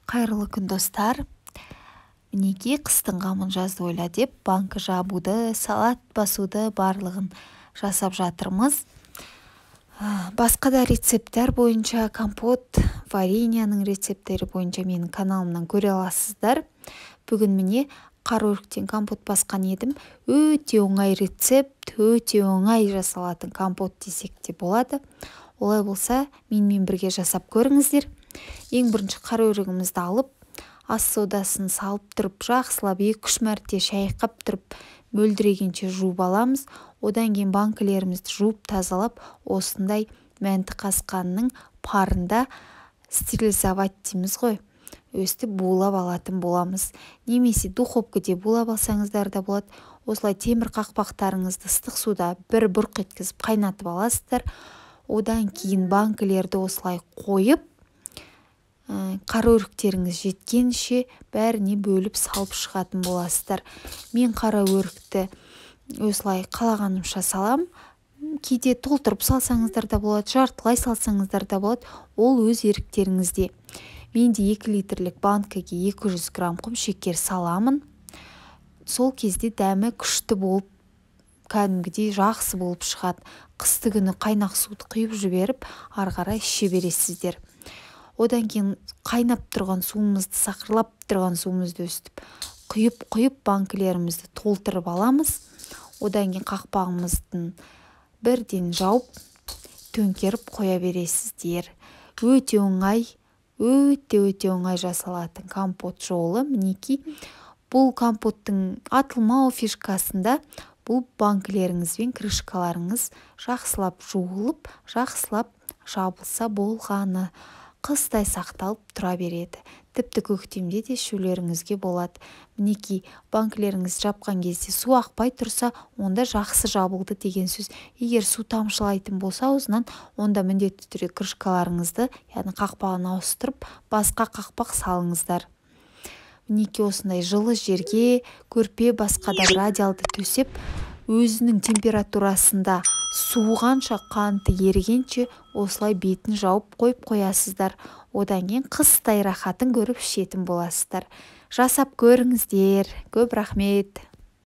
Қайырлы күн достар. Мінеки қыстың қамын жазды ойла деп банкі жабуды, салат басуды барлығын жасап жатырмыз. Басқа да рецепттер бойынша, компот, вареньяның рецепттері бойынша менің каналымнан көре аласыздар. Бүгін міне қараөріктен компот басқан едім. Өте оңай рецепт, өте оңай жасалатын компот десек те болады. Олай болса, менімен бірге жасап көріңіздер. Ең бірінші қараөрігімізді алып, ас содасын салып тұрып, жақсылап 2-3 мәрте шайқап тұрып, мөлдірегенше жуып аламыз. Одан кейін банкілерімізді жуып тазалап, осындай мәнті қасқанның парында стерилизовать дейміз ғой. Өстіп булап алатын боламыз. Немесе духовкаде булап алсаңыздар да болады. Осылай темір қақпақтарыңызды ыстық суда бір бұрқ еткізіп қайнатып аласыздар. Одан кейін банкілерді осылай қойып, қараөріктеріңіз жеткенше бәріне бөліп салып шығатын боласыздар. Мен қараөрікті осылай қалағанымша салам. Кейде толтырып салсаңыздар да болады, жартылай салсаңыздар да болады. Ол өз еріктеріңізде. Менде 2 литрлік банкіге 200 грамм құм шекер саламын. Сол кезде дәмі күшті болып, кәдімгідей жақсы болып шығады. Қысты күні қайнақ суды құйып жіберіп, ары қарай іше бересіздер. Одан кейін қайнап тұрған суымызды, сақырлап тұрған суымызды өстіп, құйып банкілерімізді толтырып аламыз. Одан кейін қақпағымыздың бірден жауып, төңкеріп қоя бересіздер. Өте оңай жасалатын компот жолы. Мінеки, бұл компоттың атылмау фишкасында бұл банкілеріңіз бен крышкаларыңыз жақсылап жуылып, жақсылап жабылса болғаны. Қыстай сақталып тұра береді. Тіпті көктемде де ішулеріңізге болады. Мінеки, банкілеріңіз жапқан кезде су ақпай тұрса, онда жақсы жабылды деген сөз. Егер су тамшылайтын болса, осынан онда міндетті түрде крышкаларыңызды, яғни қақпағын ауыстырып, басқа қақпақ салыңыздар. Мінеки, осындай жылы жерге, көрпе, басқа да радиалды төсеп, өзінің температурасында суығанша, қанты ерігенше осылай бетін жауып қойып қоясыздар. Одан кейін қыстай рахатын көріп ішетін боласыздар. Жасап көріңіздер. Көп рахмет.